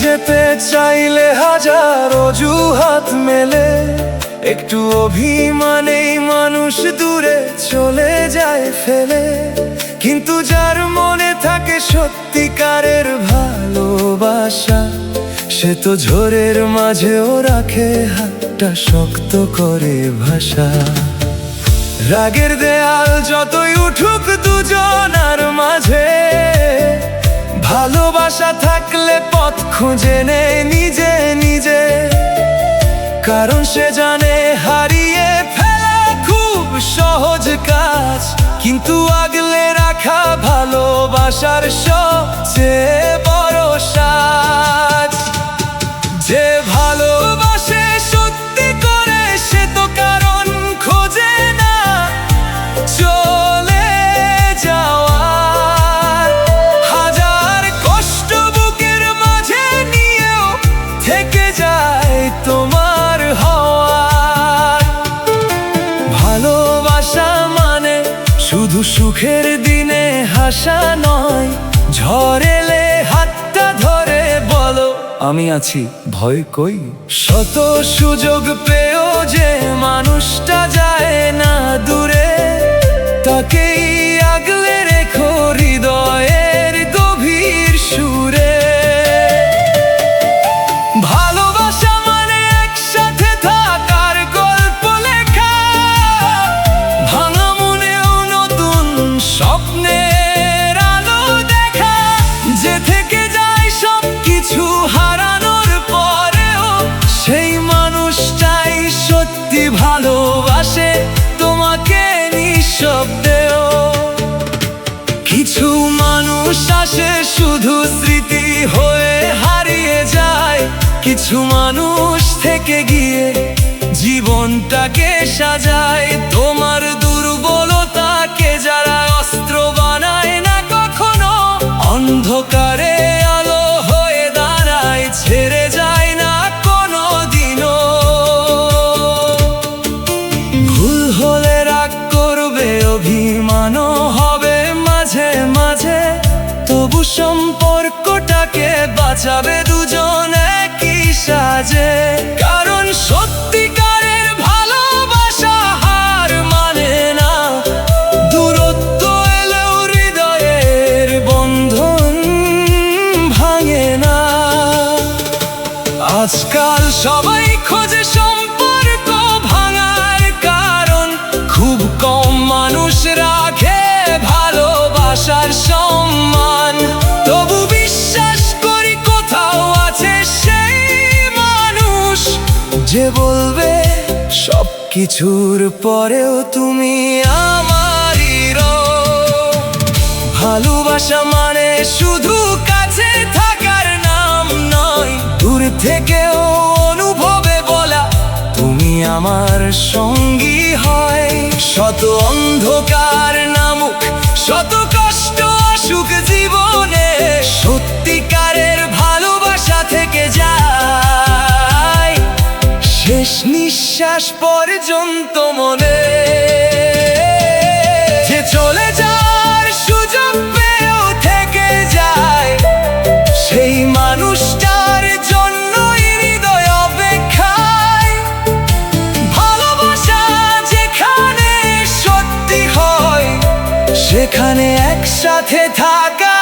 যেতে চাইলে হাজার অজুহাত মেলে, একটু অভিমানেই মানুষ দূরে চলে যায় ফেলে। কিন্তু যার মনে থাকে সত্যিকারের ভালোবাসা, সে তো ঝড়ের মাঝেও রাখে হাতটা শক্ত করে ভাষা। রাগের দেয়াল যতই উঠুক দুজনার মাঝে, ভালোবাসা থাকলে পথ খুঁজে নেয় নিজে নিজে। কারণ সে জানে হারিয়ে ফেলা খুব সহজ কাজ, কিন্তু আগলে রাখা ভালোবাসার সবচেয়ে বড় সাজ। যে ভালোবাসে সত্যি করে সে তো কারণ খোঁজে না চলে যাওয়ার। হাজার কষ্ট বুকের মাঝে নিয়েও থেকে যায় তোমার হওয়ার। ভালোবাসা মানে শুধু সুখের দিনে হাসা নয়, ঝড় এলে হাতটা ধরে বলো আমি আছি, ভয় কই। শত সুযোগ পেয়েও যে মানুষটা যায় না দূরে, তাকেই আগলে রেখো হৃদয়ের গভীর সুরে। ভালোবাসা মানে একসাথে থাকার গল্প লেখা, ভাঙা মনেও নতুন স্বপ্নের আলো দেখা। যে থেকে যায় সব কিছু হারানোর পরেও, সেই মানুষটাই সত্যি ভালোবাসে তোমাকে নিঃশব্দেও। কিছু মানুষ আসে শুধু স্মৃতি হয়ে হারিয়ে যায়, কিছু মানুষ থেকে গিয়ে জীবনটাকে সাজায়। তোমার দুর্বলতাকে যারা অস্ত্র বানায় না কখনো, অন্ধকারে আলো হয়ে দাঁড়ায়, ছেড়ে যায় না কোনো দিনও। ভুল হলে রাগ করবে, অভিমানও হবে মাঝে মাঝে, তবু সম্পর্কটাকে বাঁচাবে দুজন একই সাজে। কারণ সত্যিকারের ভালোবাসা হার মানে না, দূরত্ব এলেও হৃদয়ের বন্ধন ভাঙে না। আজকাল সবাই খোঁজে সম্পর্ক ভাঙার কারণ, খুব কম মানুষ রাখে ভালোবাসার সম্মান। তবু বিশ্বাস করি কোথাও আছে সেই মানুষ, যে বলবে সব কিছুর পরেও তুমি আমারই রও। ভালোবাসা মানে শুধু কাছে থাকার নাম নয়, দূর থেকেও অনুভবে বলা তুমি আমার সঙ্গী হয়। শত অন্ধকার নামুক, শত কষ্ট আসুক জীবনে, সত্যিকারের ভালোবাসা থেকে যায় শেষ নিঃশ্বাস পর্যন্ত মনে। যে চলে যাওয়ার সুযোগ পেয়েও থেকে যায়, সেই মানুষটার জন্যই হৃদয় অপেক্ষায়। ভালোবাসা যেখানে সত্যি হয়, সেখানে একসাথে থাকা